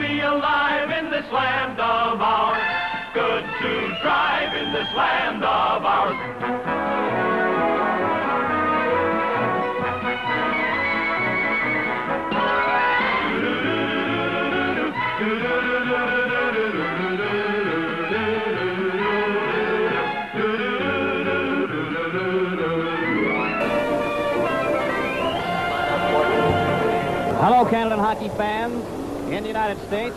be alive in this land of ours. Good to drive in this land of ours. Hello, Canada hockey fans in the United States.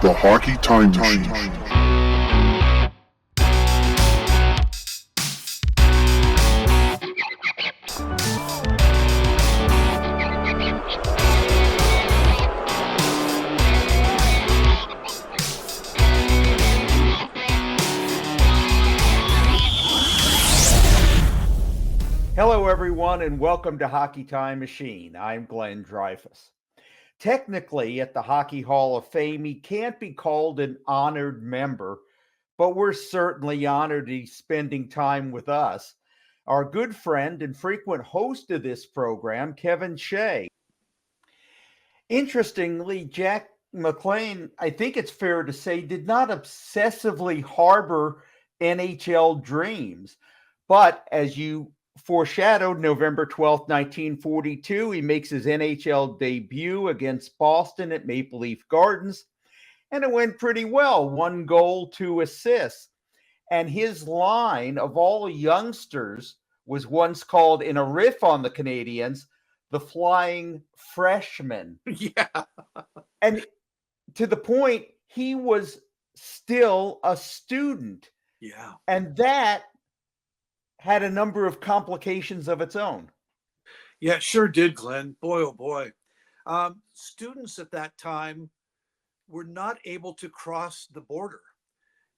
The Hockey Time Machine. Hello, everyone, and welcome to Hockey Time Machine. I'm Glenn Dreyfus. Technically, at the Hockey Hall of Fame, he can't be called an honored member, but we're certainly honored he's spending time with us. Our good friend and frequent host of this program, Kevin Shea. Interestingly, Jack McLean, I think it's fair to say, did not obsessively harbor NHL dreams, but as you foreshadowed, November 12th, 1942, he makes his NHL debut against Boston at Maple Leaf Gardens, and it went pretty well. 1 goal, 2 assists. And his line of all youngsters was once called, in a riff on the Canadians, the Flying Freshman. Yeah. And to the point, he was still a student. Yeah. And that had a number of complications of its own. Yeah, it sure did, Glenn. Boy, oh boy. Students at that time were not able to cross the border.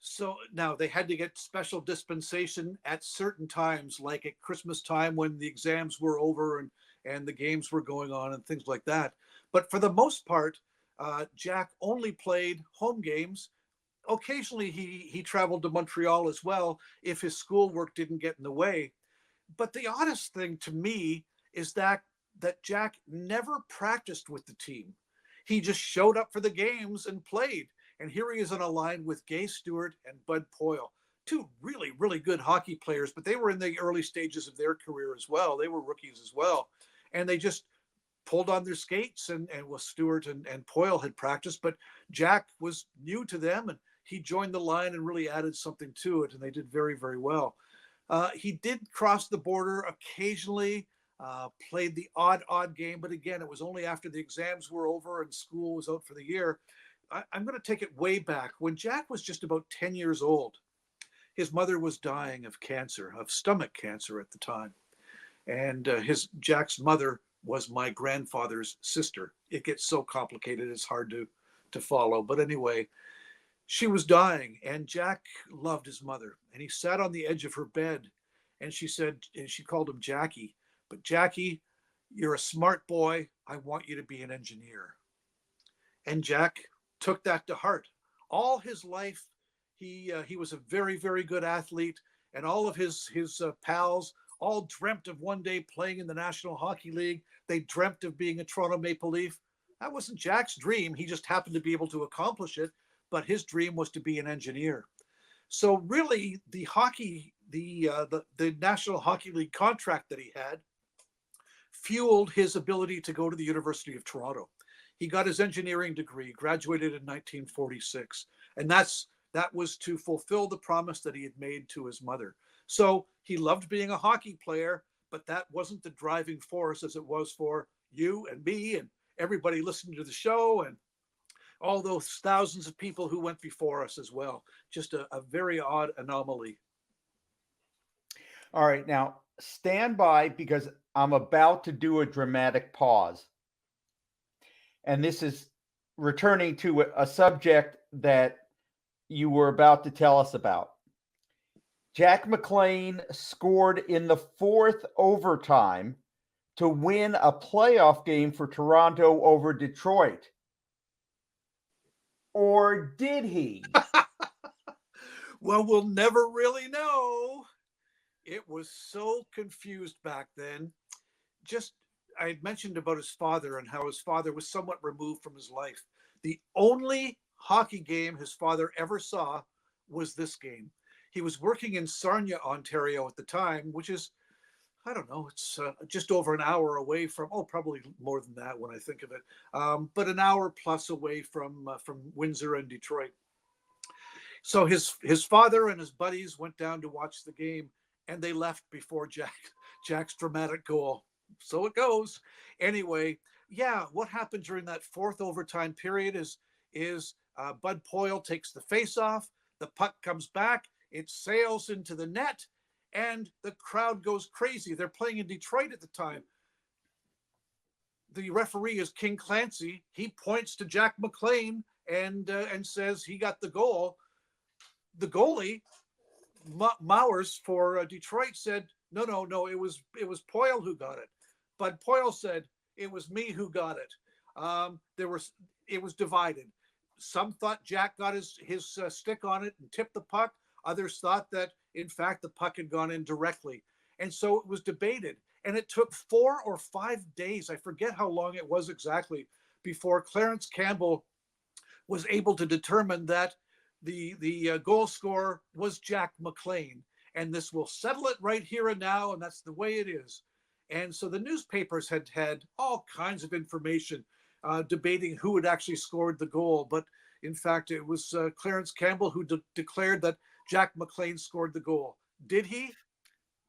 So now they had to get special dispensation at certain times, like at Christmas time when the exams were over and the games were going on and things like that. But for the most part, Jack only played home games. Occasionally he traveled to Montreal as well if his schoolwork didn't get in the way. But the honest thing to me is that Jack never practiced with the team. He just showed up for the games and played. And here he is on a line with Gay Stewart and Bud Poile, two really, really good hockey players, but they were in the early stages of their career as well. They were rookies as well. And they just pulled on their skates and with Stewart and Poile had practiced, but Jack was new to them and he joined the line and really added something to it, and they did very, very well. He did cross the border occasionally, played the odd game, but again, it was only after the exams were over and school was out for the year. I'm going to take it way back. When Jack was just about 10 years old, his mother was dying of cancer, of stomach cancer at the time. And Jack's mother was my grandfather's sister. It gets so complicated, it's hard to follow. But anyway, she was dying, and Jack loved his mother, and he sat on the edge of her bed, and she said, and she called him Jackie, but Jackie, you're a smart boy. I want you to be an engineer. And Jack took that to heart. All his life, he was a very, very good athlete, and all of his pals all dreamt of one day playing in the National Hockey League. They dreamt of being a Toronto Maple Leaf. That wasn't Jack's dream. He just happened to be able to accomplish it. But his dream was to be an engineer. So really, the National Hockey League contract that he had fueled his ability to go to the University of Toronto. He got his engineering degree, graduated in 1946, and that was to fulfill the promise that he had made to his mother. So he loved being a hockey player, but that wasn't the driving force as it was for you and me and everybody listening to the show and all those thousands of people who went before us as well. Just a very odd anomaly. All right, now stand by because I'm about to do a dramatic pause. And this is returning to a subject that you were about to tell us about. Jack McLean scored in the 4th overtime to win a playoff game for Toronto over Detroit. Or did he? Well, we'll never really know. It was so confused back then. Just I had mentioned about his father and how his father was somewhat removed from his life. The only hockey game his father ever saw was this game. He was working in Sarnia, Ontario at the time, which is, I don't know, it's just over an hour away from, probably more than that when I think of it, but an hour plus away from Windsor and Detroit. So his father and his buddies went down to watch the game, and they left before Jack's dramatic goal. So it goes. Anyway, yeah, what happened during that fourth overtime period is Bud Poyle takes the face off, the puck comes back, it sails into the net, and the crowd goes crazy. They're playing in Detroit at the time. The referee is King Clancy. He points to Jack McLean and says he got the goal. The goalie, Mowers for Detroit, said, no, it was Poyle who got it. But Poyle said, it was me who got it. It was divided. Some thought Jack got his stick on it and tipped the puck. Others thought that, in fact, the puck had gone in directly. And so it was debated. And it took 4 or 5 days, I forget how long it was exactly, before Clarence Campbell was able to determine that the goal scorer was Jack McLean. And this will settle it right here and now, and that's the way it is. And so the newspapers had all kinds of information debating who had actually scored the goal. But in fact, it was Clarence Campbell who declared that Jack McLean scored the goal. Did he?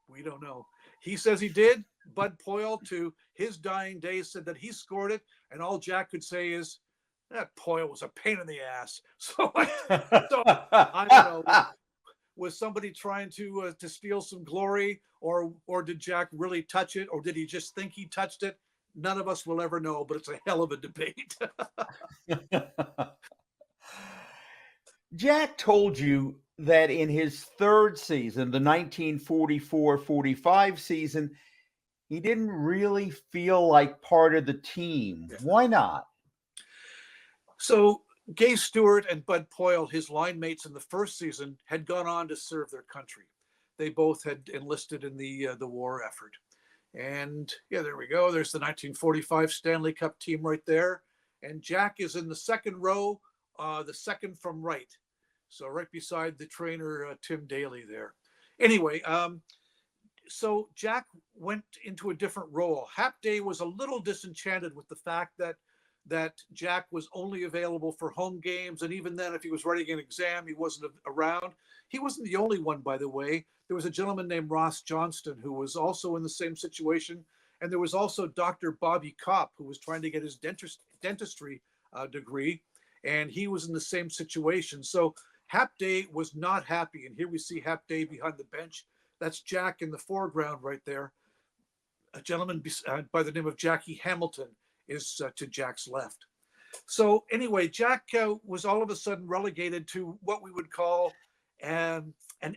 We don't know. He says he did. Bud Poyle, to his dying days, said that he scored it. And all Jack could say is, that Poyle was a pain in the ass. So I don't know. Was somebody trying to steal some glory, or did Jack really touch it, or did he just think he touched it? None of us will ever know, but it's a hell of a debate. Jack told you that in his third season, the 1944-45 season, he didn't really feel like part of the team. Why not? So Gay Stewart and Bud Poyle, his line mates in the first season, had gone on to serve their country. They both had enlisted in the war effort. And yeah, there we go. There's the 1945 Stanley Cup team right there. And Jack is in the second row, the second from right. So right beside the trainer, Tim Daly there. Anyway, so Jack went into a different role. Hap Day was a little disenchanted with the fact that Jack was only available for home games. And even then, if he was writing an exam, he wasn't around. He wasn't the only one, by the way. There was a gentleman named Ross Johnston who was also in the same situation. And there was also Dr. Bobby Kopp, who was trying to get his dentistry degree. And he was in the same situation. So Hap Day was not happy. And here we see Hap Day behind the bench. That's Jack in the foreground right there. A gentleman by the name of Jackie Hamilton is to Jack's left. So anyway, Jack was all of a sudden relegated to what we would call an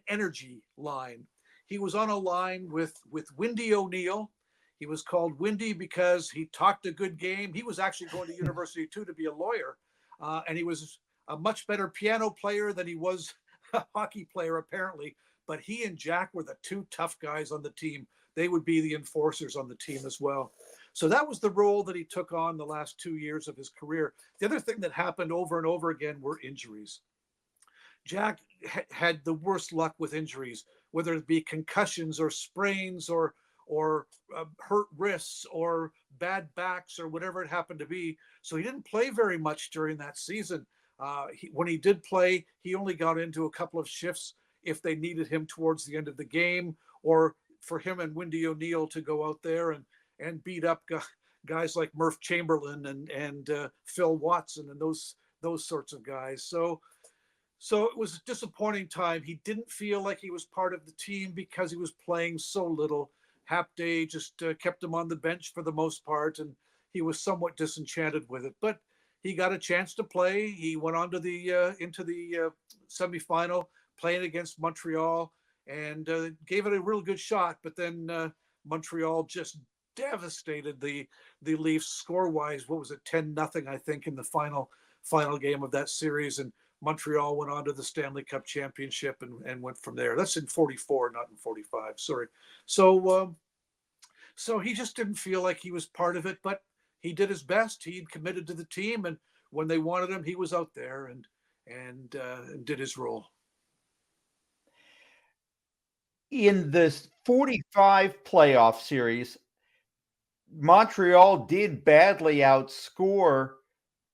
energy line. He was on a line with Windy O'Neill. He was called Windy because he talked a good game. He was actually going to university too to be a lawyer. And he was a much better piano player than he was a hockey player, apparently. But he and Jack were the two tough guys on the team. They would be the enforcers on the team as well. So that was the role that he took on the last 2 years of his career. The other thing that happened over and over again were injuries. Jack had the worst luck with injuries, whether it be concussions or sprains or hurt wrists or bad backs or whatever it happened to be. So he didn't play very much during that season. When he did play, he only got into a couple of shifts if they needed him towards the end of the game, or for him and Windy O'Neill to go out there and beat up guys like Murph Chamberlain and Phil Watson and those sorts of guys. So it was a disappointing time. He didn't feel like he was part of the team because he was playing so little. Hap Day just kept him on the bench for the most part, and he was somewhat disenchanted with it. But he got a chance to play. He went on to into the semifinal, playing against Montreal, and gave it a real good shot. But then Montreal just devastated the Leafs score-wise. What was it, 10-0, I think, in the final game of that series. And Montreal went on to the Stanley Cup championship and went from there. That's in 44, not in 45. Sorry. So So he just didn't feel like he was part of it, but he did his best. He committed to the team, and when they wanted him, he was out there and did his role. In this 45 playoff series, Montreal did badly outscore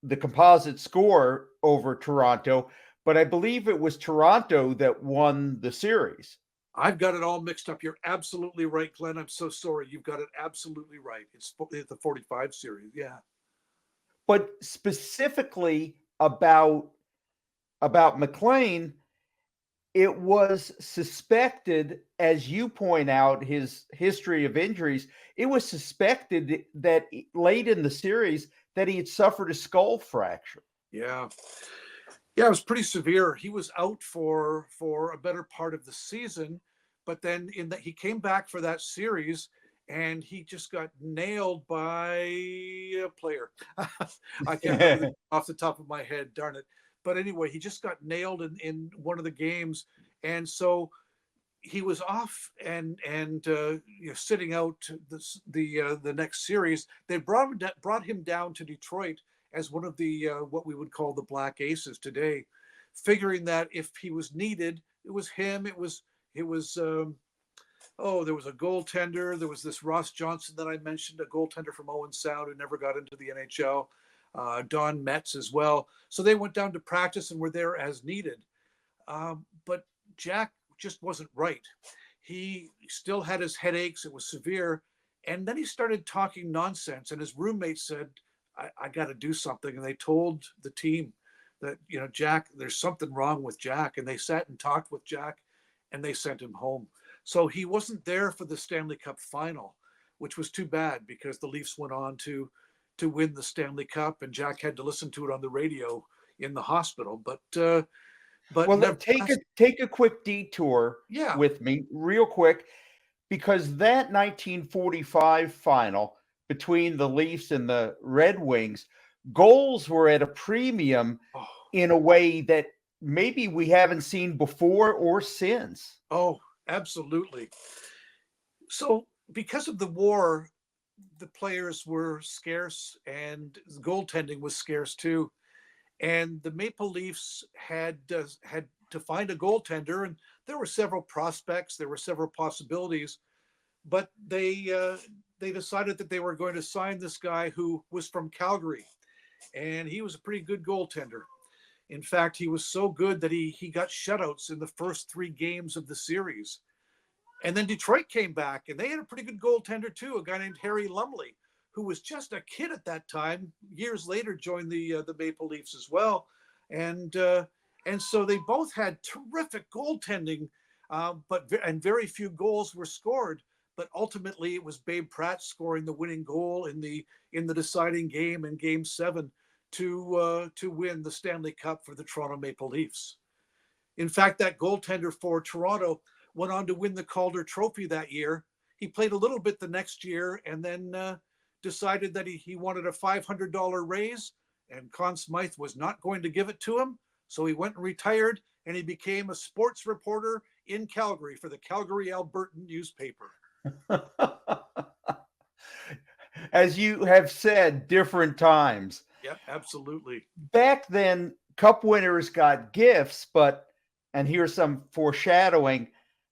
the composite score over Toronto, but I believe it was Toronto that won the series. I've got it all mixed up. You're absolutely right, Glenn. I'm so sorry. You've got it absolutely right. It's the 45 series. Yeah. But specifically about McLean, it was suspected, as you point out, his history of injuries. It was suspected that late in the series that he had suffered a skull fracture. Yeah. Yeah, it was pretty severe. He was out for a better part of the season, but then he came back for that series and he just got nailed by a player. I can't remember off the top of my head, darn it. But anyway, he just got nailed in one of the games, and so he was off and sitting out the next series. They brought him down to Detroit as one of the what we would call the Black Aces today, figuring that if he was needed, it was him. There was a goaltender. There was this Ross Johnson that I mentioned, a goaltender from Owen Sound who never got into the NHL. Don Metz as well. So they went down to practice and were there as needed. But Jack just wasn't right. He still had his headaches. It was severe. And then he started talking nonsense. And his roommate said, I got to do something. And they told the team that, Jack, there's something wrong with Jack. And they sat and talked with Jack and they sent him home. So he wasn't there for the Stanley Cup final, which was too bad because the Leafs went on to win the Stanley Cup, and Jack had to listen to it on the radio in the hospital. But well, take a quick detour with me real quick, because that 1945 final between the Leafs and the Red Wings, goals were at a premium in a way that maybe we haven't seen before or since. Oh, absolutely. So because of the war, the players were scarce and goaltending was scarce too. And the Maple Leafs had to find a goaltender, and there were several prospects, there were several possibilities, but they decided that they were going to sign this guy who was from Calgary, and he was a pretty good goaltender. In fact, he was so good that he got shutouts in the first 3 games of the series. And then Detroit came back, and they had a pretty good goaltender too, a guy named Harry Lumley, who was just a kid at that time. Years later, joined the Maple Leafs as well, and so they both had terrific goaltending, but very few goals were scored. But ultimately, it was Babe Pratt scoring the winning goal in the deciding game in Game 7 to win the Stanley Cup for the Toronto Maple Leafs. In fact, that goaltender for Toronto went on to win the Calder Trophy that year. He played a little bit the next year and then decided that he wanted a $500 raise, and Conn Smythe was not going to give it to him. So he went and retired, and he became a sports reporter in Calgary for the Calgary Albertan newspaper. As you have said, different times. Yeah, absolutely. Back then, Cup winners got gifts, and here's some foreshadowing,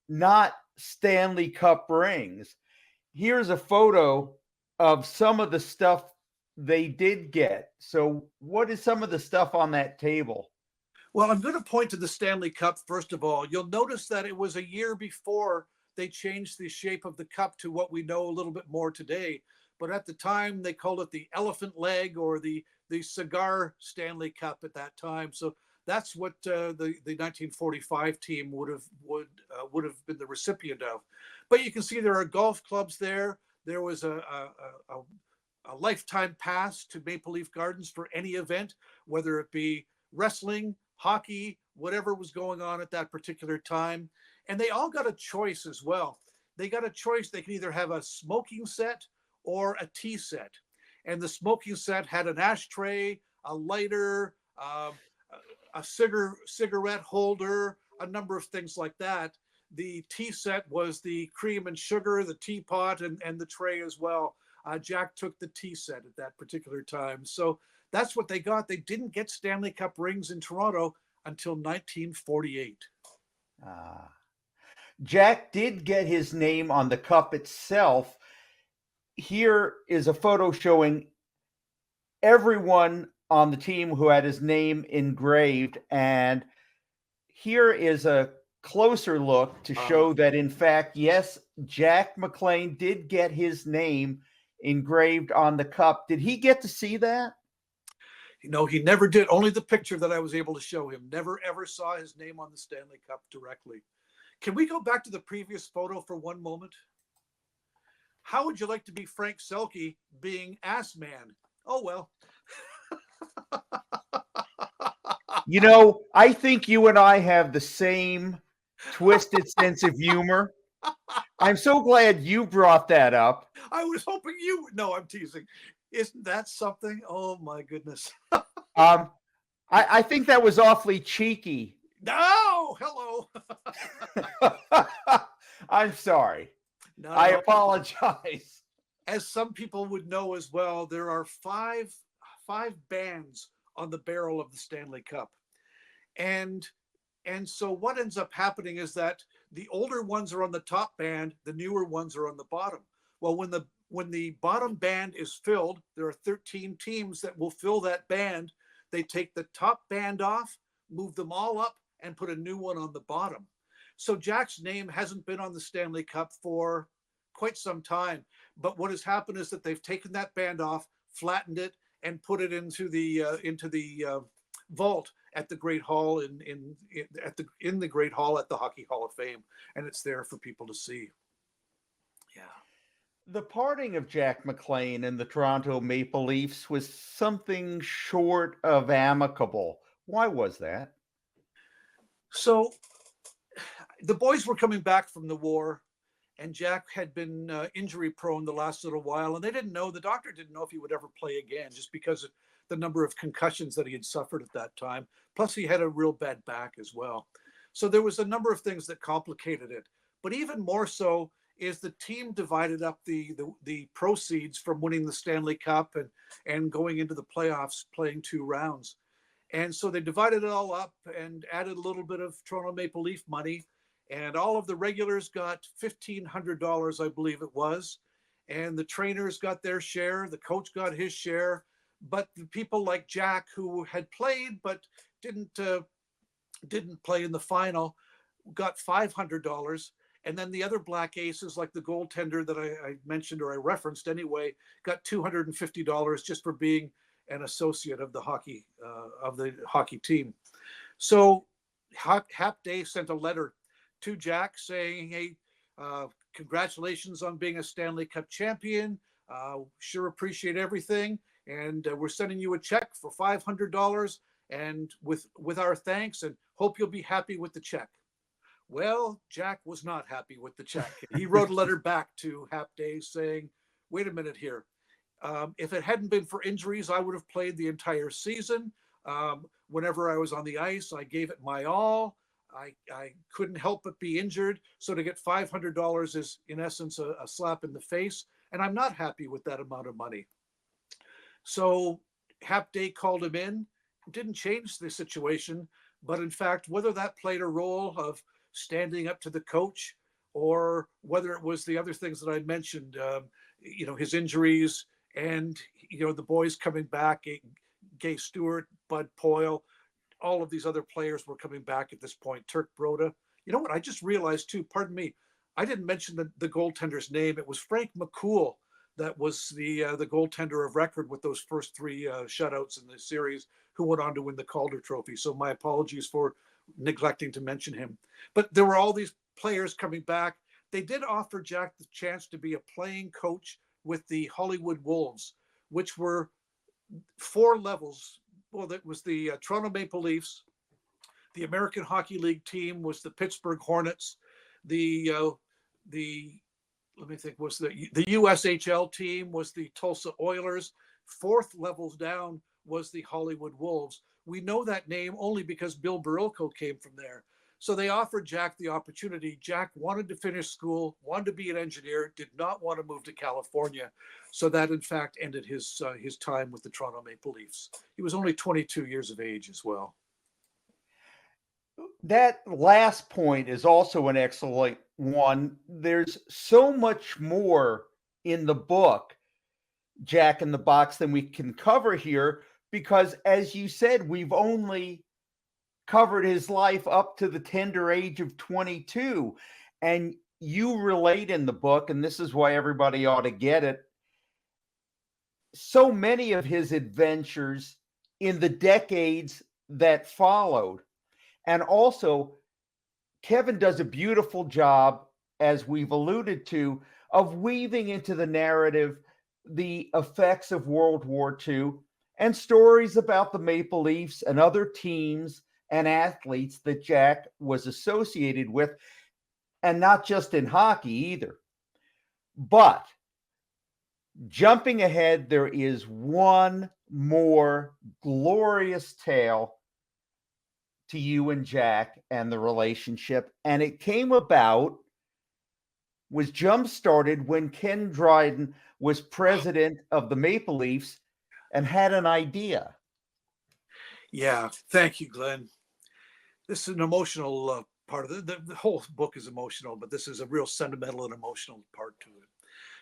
not Stanley Cup rings. Here's a photo of some of the stuff they did get. So what is some of the stuff on that table? Well, I'm going to point to the Stanley Cup first of all. You'll notice that it was a year before they changed the shape of the cup to what we know a little bit more today. But at the time, they called it the elephant leg or the cigar Stanley Cup at that time. So that's what the 1945 team would have been the recipient of. But you can see there are golf clubs there. There was a lifetime pass to Maple Leaf Gardens for any event, whether it be wrestling, hockey, whatever was going on at that particular time. And they all got a choice as well. They got a choice. They can either have a smoking set or a tea set. And the smoking set had an ashtray, a lighter, a cigarette holder, a number of things like that. The tea set was the cream and sugar, the teapot, and the tray as well. Jack took the tea set at that particular time. So that's what they got. They didn't get Stanley Cup rings in Toronto until 1948. Ah. Jack did get his name on the cup itself. Here is a photo showing everyone on the team who had his name engraved. And here is a closer look to show that, in fact, yes, Jack McLean did get his name engraved on the cup. Did he get to see that? No, he never did. Only the picture that I was able to show him. Never, ever saw his name on the Stanley Cup directly. Can we go back to the previous photo for one moment? How would you like to be Frank Selke being Ass Man? Oh, well. You know, I think you and I have the same twisted sense of humor. I'm so glad you brought that up. I was hoping you would. No, I'm teasing. Isn't that something? Oh, my goodness. I think that was awfully cheeky. No, hello. I'm sorry. No, I apologize. As some people would know as well, there are five bands on the barrel of the Stanley Cup. And so what ends up happening is that the older ones are on the top band, the newer ones are on the bottom. Well, when the bottom band is filled, there are 13 teams that will fill that band. They take the top band off, move them all up, and put a new one on the bottom. So Jack's name hasn't been on the Stanley Cup for quite some time. But what has happened is that they've taken that band off, flattened it, and put it into the vault at the Great Hall in the Great Hall at the Hockey Hall of Fame, and it's there for people to see. Yeah. The parting of Jack McLean and the Toronto Maple Leafs was something short of amicable. Why was that? So the boys were coming back from the war, and Jack had been injury prone the last little while, and the doctor didn't know if he would ever play again, just because of the number of concussions that he had suffered at that time. Plus he had a real bad back as well. So there was a number of things that complicated it. But even more so is the team divided up the proceeds from winning the Stanley Cup and going into the playoffs, playing 2 rounds. And so they divided it all up and added a little bit of Toronto Maple Leaf money. And all of the regulars got $1,500, I believe it was. And the trainers got their share. The coach got his share. But the people like Jack, who had played but didn't play in the final, got $500. And then the other Black Aces, like the goaltender that I mentioned, or I referenced anyway, got $250 just for being an associate of the hockey team. So Hap Day sent a letter to Jack saying, "Hey, congratulations on being a Stanley Cup champion. Sure appreciate everything, and we're sending you a check for $500, and with our thanks, and hope you'll be happy with the check." Well, Jack was not happy with the check. He wrote a letter back to Hap Day saying, "Wait a minute here. If it hadn't been for injuries, I would have played the entire season. Whenever I was on the ice, I gave it my all. I couldn't help but be injured. So to get $500 is, in essence, a slap in the face. And I'm not happy with that amount of money." So Hap Day called him in. Didn't change the situation. But in fact, whether that played a role of standing up to the coach, or whether it was the other things that I mentioned, his injuries, and the boys coming back, Gay Stewart, Bud Poyle, all of these other players were coming back at this point. Turk Broda. You know what? I just realized too. Pardon me. I didn't mention the goaltender's name. It was Frank McCool that was the goaltender of record with those first 3 shutouts in the series, who went on to win the Calder Trophy. So my apologies for neglecting to mention him. But there were all these players coming back. They did offer Jack the chance to be a playing coach with the Hollywood Wolves, which were 4 levels. Well, that was the Toronto Maple Leafs. The American Hockey League team was the Pittsburgh Hornets. The USHL team was the Tulsa Oilers. 4th levels down was the Hollywood Wolves. We know that name only because Bill Barilko came from there. So they offered Jack the opportunity. Jack wanted to finish school, wanted to be an engineer, did not want to move to California. So that, in fact, ended his time with the Toronto Maple Leafs. He was only 22 years of age as well. That last point is also an excellent one. There's so much more in the book, Jack in the Box, than we can cover here because, as you said, we've only covered his life up to the tender age of 22. And you relate in the book, and this is why everybody ought to get it, so many of his adventures in the decades that followed. And also, Kevin does a beautiful job, as we've alluded to, of weaving into the narrative the effects of World War II and stories about the Maple Leafs and other teams and athletes that Jack was associated with, and not just in hockey either. But jumping ahead, there is one more glorious tale to you and Jack and the relationship, and it came about, was jump started when Ken Dryden was president of the Maple Leafs and had an idea. Yeah, thank you, Glenn. This is an emotional part of the whole book is emotional, but this is a real sentimental and emotional part to it.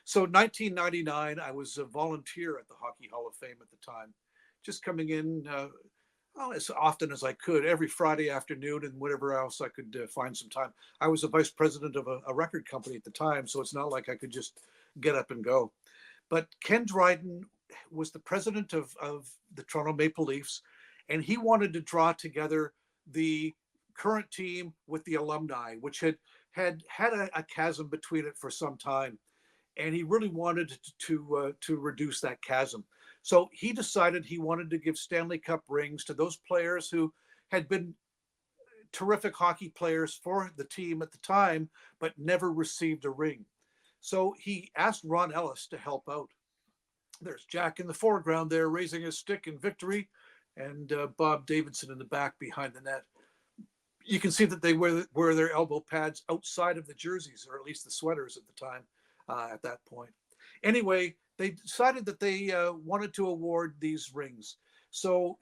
So 1999, I was a volunteer at the Hockey Hall of Fame at the time, just coming in as often as I could, every Friday afternoon and whatever else I could find some time. I was a vice president of a record company at the time, so it's not like I could just get up and go. But Ken Dryden was the president of the Toronto Maple Leafs, and he wanted to draw together the current team with the alumni, which had a chasm between it for some time. And he really wanted to reduce that chasm. So he decided he wanted to give Stanley Cup rings to those players who had been terrific hockey players for the team at the time, but never received a ring. So he asked Ron Ellis to help out. There's Jack in the foreground there raising his stick in victory, and Bob Davidson in the back behind the net. You can see that they wear their elbow pads outside of the jerseys, or at least the sweaters at the time at that point. Anyway, they decided that they wanted to award these rings. So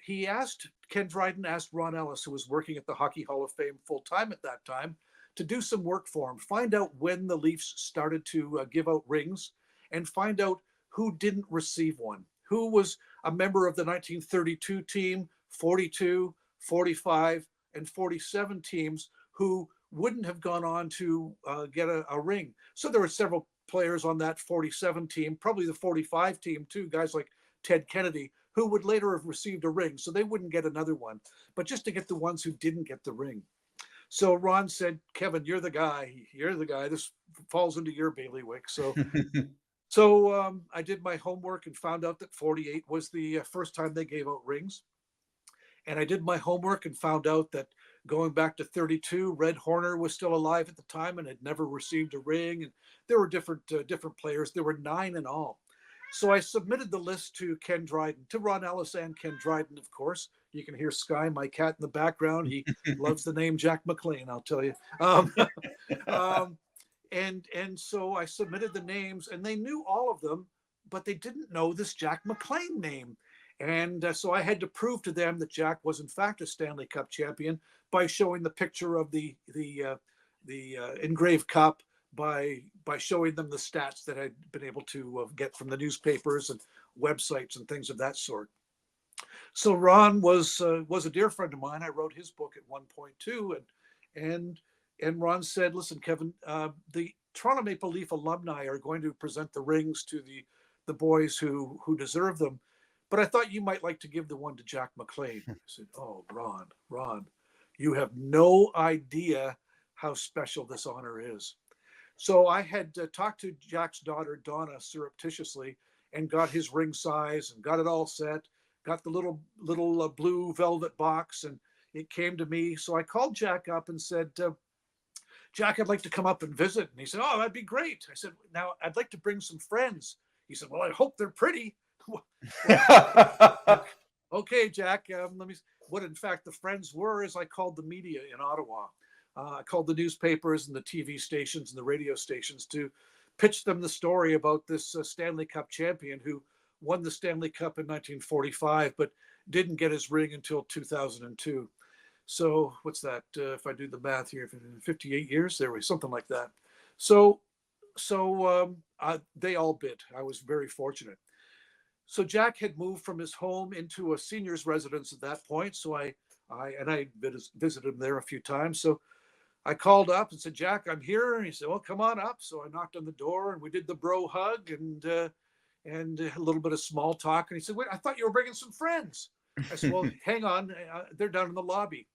Ken Dryden asked Ron Ellis, who was working at the Hockey Hall of Fame full time at that time, to do some work for him, find out when the Leafs started to give out rings, and find out who didn't receive one, who was a member of the 1932 team, 42, 45, and 47 teams who wouldn't have gone on to get a ring. So there were several players on that 47 team, probably the 45 team too, guys like Ted Kennedy, who would later have received a ring, so they wouldn't get another one, but just to get the ones who didn't get the ring. So Ron said, Kevin, you're the guy. This falls into your bailiwick. So I did my homework and found out that 48 was the first time they gave out rings. And I did my homework and found out that going back to 32, Red Horner was still alive at the time and had never received a ring. And there were different players. There were 9 in all. So I submitted the list to Ken Dryden, to Ron Ellis and Ken Dryden, of course. You can hear Sky, my cat, in the background. He loves the name Jack McLean, I'll tell you. And so I submitted the names, and they knew all of them, but they didn't know this Jack McLean name. And so I had to prove to them that Jack was in fact a Stanley Cup champion by showing the picture of the engraved cup, by showing them the stats that I'd been able to get from the newspapers and websites and things of that sort. So Ron was a dear friend of mine. I wrote his book at one point too, and Ron said, "Listen, Kevin, the Toronto Maple Leaf alumni are going to present the rings to the boys who deserve them, but I thought you might like to give the one to Jack McLean." I said, "Oh, Ron, you have no idea how special this honor is." So I had talked to Jack's daughter, Donna, surreptitiously, and got his ring size and got it all set, got the little blue velvet box, and it came to me. So I called Jack up and said, "Jack, I'd like to come up and visit." And he said, "Oh, that'd be great." I said, "Now I'd like to bring some friends." He said, "Well, I hope they're pretty." Okay, Jack, let me. What in fact the friends were is I called the media in Ottawa. I called the newspapers and the TV stations and the radio stations to pitch them the story about this Stanley Cup champion who won the Stanley Cup in 1945, but didn't get his ring until 2002. So what's that? If I do the math here, 58 years, there was something like that. So they all bid. I was very fortunate. So Jack had moved from his home into a senior's residence at that point. So I visited him there a few times. So I called up and said, Jack, I'm here. And he said, well, come on up. So I knocked on the door and we did the bro hug and a little bit of small talk. And he said, wait, I thought you were bringing some friends. I said, well, hang on. They're down in the lobby.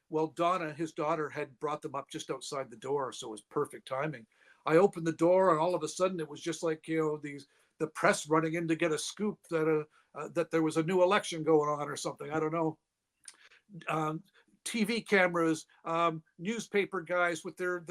Well, Donna, his daughter, had brought them up just outside the door. So it was perfect timing. I opened the door and all of a sudden it was just like, the press running in to get a scoop that there was a new election going on or something. I don't know. TV cameras, newspaper guys with their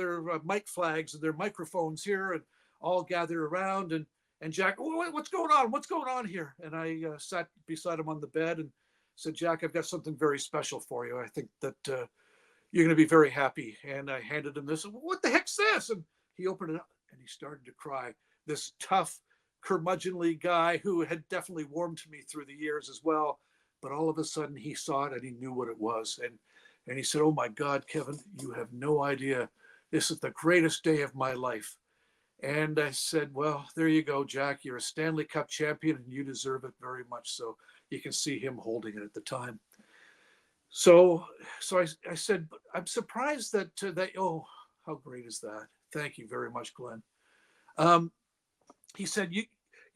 mic flags and their microphones here and all gather around. And Jack, what's going on? What's going on here? And I sat beside him on the bed and said, Jack, I've got something very special for you. I think that you're going to be very happy. And I handed him this. What the heck's this? And he opened it up and he started to cry. This tough, curmudgeonly guy who had definitely warmed to me through the years as well. But all of a sudden he saw it and he knew what it was. And he said, oh my God, Kevin, you have no idea. This is the greatest day of my life. And I said, well, there you go, Jack. You're a Stanley Cup champion and you deserve it very much. So you can see him holding it at the time. So I said, I'm surprised that, oh, how great is that? Thank you very much, Glenn. He said,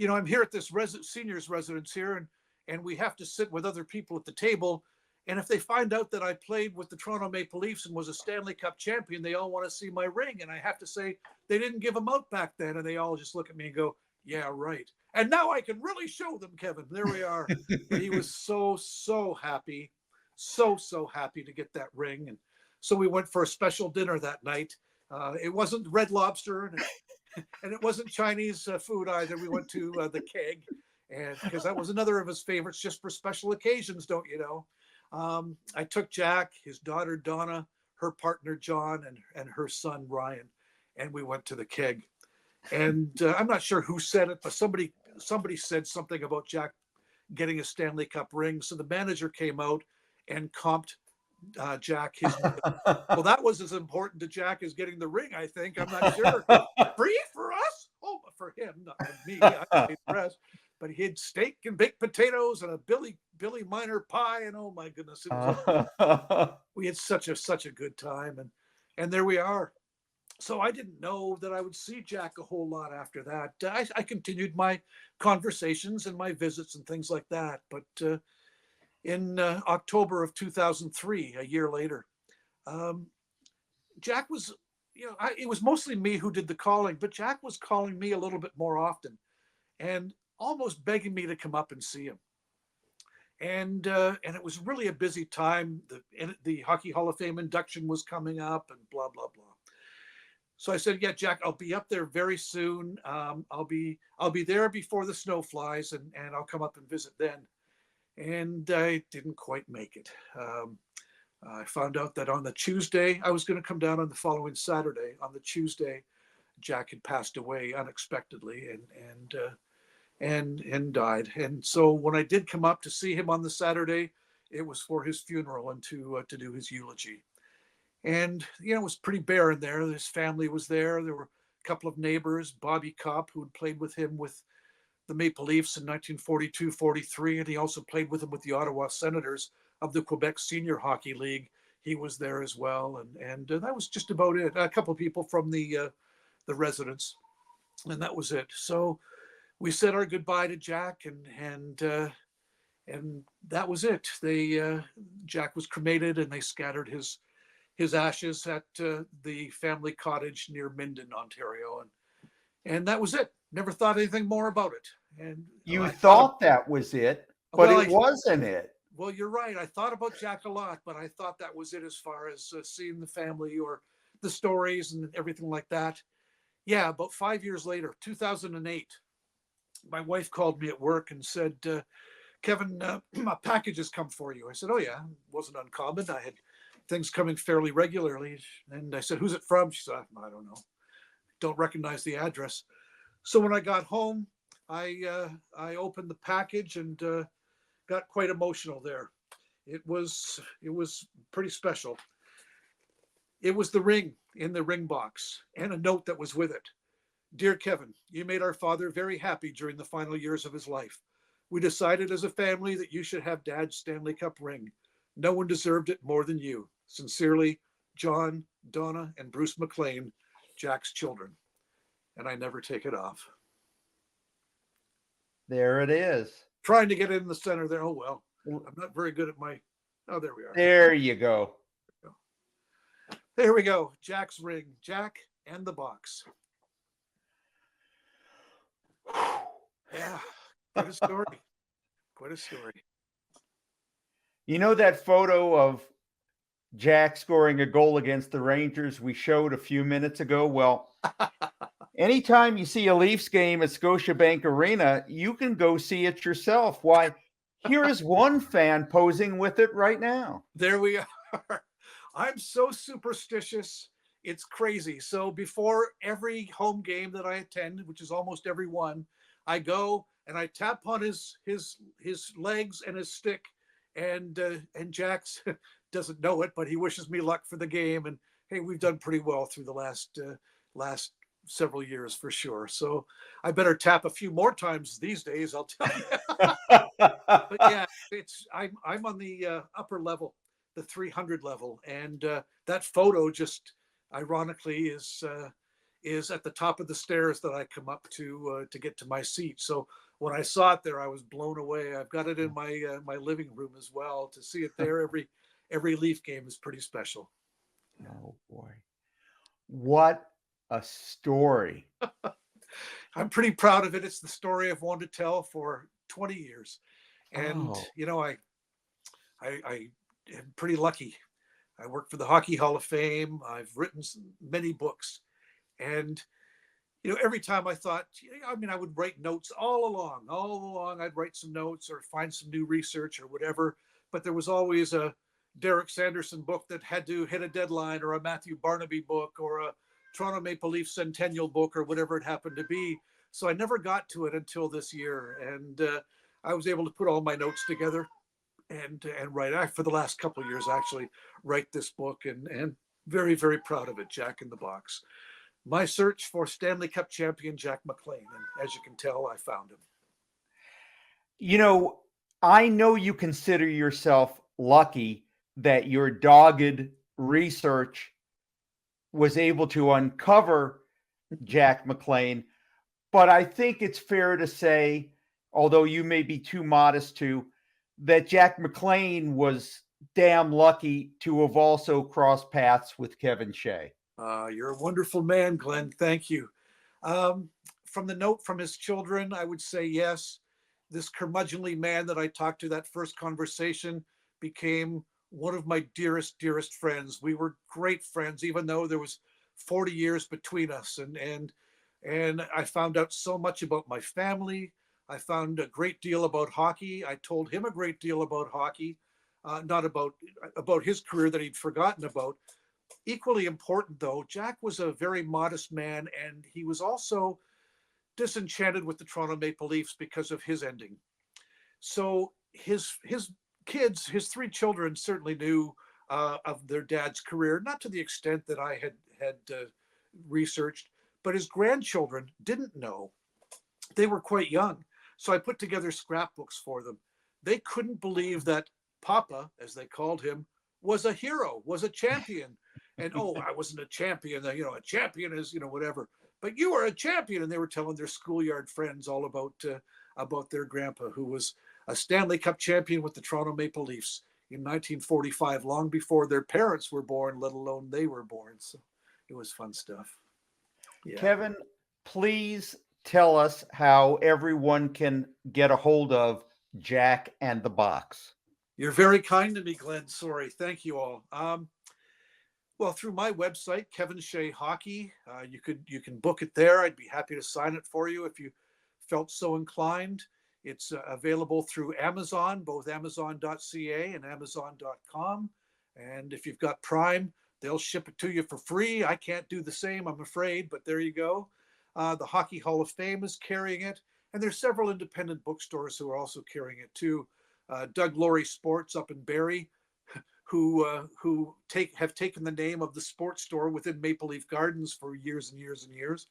I'm here at this senior's residence here and we have to sit with other people at the table. And if they find out that I played with the Toronto Maple Leafs and was a Stanley Cup champion, they all want to see my ring. And I have to say, they didn't give them out back then. And they all just look at me and go, yeah, right. And now I can really show them, Kevin. There we are. And he was so happy, so happy to get that ring. And so we went for a special dinner that night. It wasn't Red Lobster and it wasn't Chinese food either. We went to the Keg, and because that was another of his favorites just for special occasions, don't you know? I took Jack, his daughter Donna, her partner John, and her son Ryan, and we went to the Keg. And I'm not sure who said it, but somebody said something about Jack getting a Stanley Cup ring. So the manager came out and comped Jack his. Well, that was as important to Jack as getting the ring, I think. I'm not sure. Free for us? Oh, for him, not me. I paid the rest. But he had steak and baked potatoes and a Billy Miner pie, and oh my goodness, we had such a good time, and there we are. So I didn't know that I would see Jack a whole lot after that. I continued my conversations and my visits and things like that. But in October of 2003, a year later, Jack was, it was mostly me who did the calling, but Jack was calling me a little bit more often and almost begging me to come up and see him. And it was really a busy time. The Hockey Hall of Fame induction was coming up and blah, blah, blah. So I said, yeah, Jack, I'll be up there very soon. I'll be there before the snow flies and I'll come up and visit then. And I didn't quite make it. I found out that on the Tuesday, I was going to come down on the following Saturday. On the Tuesday, Jack had passed away unexpectedly and died. And so when I did come up to see him on the Saturday, it was for his funeral and to do his eulogy. And, it was pretty barren there. His family was there. There were a couple of neighbors, Bobby Kopp, who had played with him with the Maple Leafs in 1942-43. And he also played with him with the Ottawa Senators of the Quebec Senior Hockey League. He was there as well. And that was just about it. A couple of people from the residence. And that was it. So we said our goodbye to Jack and that was it. Jack was cremated and they scattered his ashes at the family cottage near Minden, Ontario. And that was it. Never thought anything more about it. And you thought that was it, but it wasn't it. Well, you're right. I thought about Jack a lot, but I thought that was it as far as seeing the family or the stories and everything like that. Yeah, about 5 years later, 2008, my wife called me at work and said, Kevin, a package has come for you. I said, oh yeah, it wasn't uncommon. I had things coming fairly regularly. And I said, "Who's it from?" She said, "I don't know. Don't recognize the address." So when I got home, I opened the package and got quite emotional there. It was pretty special. It was the ring in the ring box and a note that was with it. "Dear Kevin, you made our father very happy during the final years of his life. We decided as a family that you should have Dad's Stanley Cup ring. No one deserved it more than you. Sincerely, John, Donna, and Bruce McLean, Jack's children." And I never take it off. There it is. Trying to get it in the center there. Oh, well, I'm not very good at my, oh, there we are. There you go. There we go. Jack's ring. Jack and the box. Yeah, quite a story. Quite a story. You know that photo of Jack scoring a goal against the Rangers we showed a few minutes ago? Well, anytime you see a Leafs game at Scotiabank Arena, you can go see it yourself. Why, here is one fan posing with it right now. There we are. I'm so superstitious. It's crazy. So before every home game that I attend, which is almost every one, I go and I tap on his legs and his stick, and Jack's doesn't know it, but he wishes me luck for the game. And hey, we've done pretty well through the last several years for sure. So I better tap a few more times these days, I'll tell you. But yeah, I'm on the upper level, the 300 level, and that photo just ironically is at the top of the stairs that I come up to get to my seat. So when I saw it there, I was blown away. I've got it in my living room as well. To see it there every Leaf game is pretty special. Oh boy, what a story! I'm pretty proud of it. It's the story I've wanted to tell for 20 years, and you know, I am pretty lucky. I work for the Hockey Hall of Fame. I've written many books, and you know, every time I thought, I mean, I would write notes all along. I'd write some notes or find some new research or whatever. But there was always a Derek Sanderson book that had to hit a deadline, or a Matthew Barnaby book, or a Toronto Maple Leaf Centennial book, or whatever it happened to be. So I never got to it until this year. And I was able to put all my notes together and write, for the last couple of years, actually, write this book, and very, very proud of it, Jack in the Box. My search for Stanley Cup champion Jack McLean. And as you can tell, I found him. You know, I know you consider yourself lucky that your dogged research was able to uncover Jack McLean, but I think it's fair to say, although you may be too modest to, that Jack McLean was damn lucky to have also crossed paths with Kevin Shea. You're a wonderful man, Glenn. Thank you. From the note from his children, I would say yes. This curmudgeonly man that I talked to, that first conversation, became one of my dearest friends. We were great friends, even though there was 40 years between us. And I found out so much about my family. I found a great deal about hockey. I told him a great deal about hockey, not about his career that he'd forgotten about. Equally important, though, Jack was a very modest man, and he was also disenchanted with the Toronto Maple Leafs because of his ending. So his kids, his three children, certainly knew of their dad's career, not to the extent that I had researched, but his grandchildren didn't know. They were quite young. So I put together scrapbooks for them. They couldn't believe that Papa, as they called him, was a hero, was a champion. And, oh, I wasn't a champion. You know, a champion is, you know, whatever. But you are a champion. And they were telling their schoolyard friends all about their grandpa, who was a Stanley Cup champion with the Toronto Maple Leafs in 1945, long before their parents were born, let alone they were born. So it was fun stuff. Yeah. Kevin, please tell us how everyone can get a hold of Jack and the Box. You're very kind to me, Glenn. Sorry. Thank you all. Well, through my website, Kevin Shea Hockey, you can book it there. I'd be happy to sign it for you if you felt so inclined. It's available through Amazon, both Amazon.ca and Amazon.com. And if you've got Prime, they'll ship it to you for free. I can't do the same, I'm afraid, but there you go. The Hockey Hall of Fame is carrying it, and there's several independent bookstores who are also carrying it too. Doug Laurie Sports up in Barrie, who have taken the name of the sports store within Maple Leaf Gardens for years and years and years.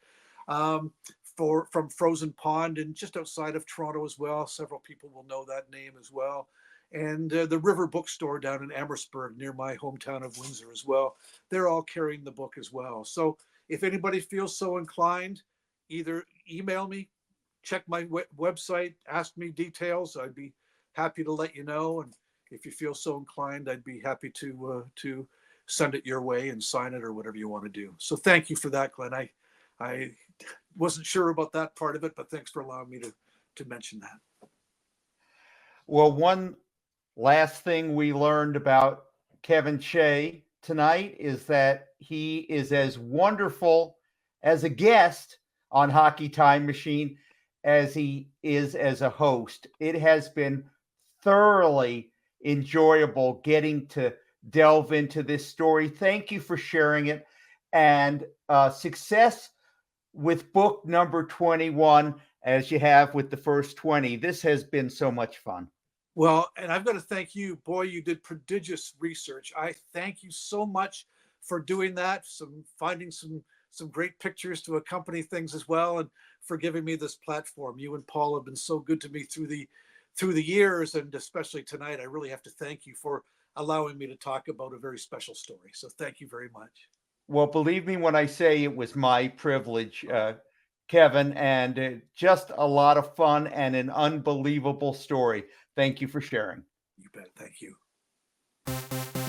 From Frozen Pond and just outside of Toronto as well. Several people will know that name as well. And the River Bookstore down in Amherstburg near my hometown of Windsor as well. They're all carrying the book as well. So if anybody feels so inclined, either email me, check my website, ask me details. I'd be happy to let you know. And if you feel so inclined, I'd be happy to send it your way and sign it or whatever you want to do. So thank you for that, Glenn. I wasn't sure about that part of it, but thanks for allowing me to mention that. Well, one last thing we learned about Kevin Shea tonight is that he is as wonderful as a guest on Hockey Time Machine as he is as a host. It has been thoroughly enjoyable getting to delve into this story. Thank you for sharing it, and success with book number 21 as you have with the first 20. This has been so much fun. Well, and I've got to thank you. Boy, you did prodigious research. I thank you so much for doing that, finding some great pictures to accompany things as well, and for giving me this platform. You and Paul have been so good to me through the years, and especially tonight. I really have to thank you for allowing me to talk about a very special story. So thank you very much. Well, believe me when I say it was my privilege, Kevin, and just a lot of fun and an unbelievable story. Thank you for sharing. You bet. Thank you.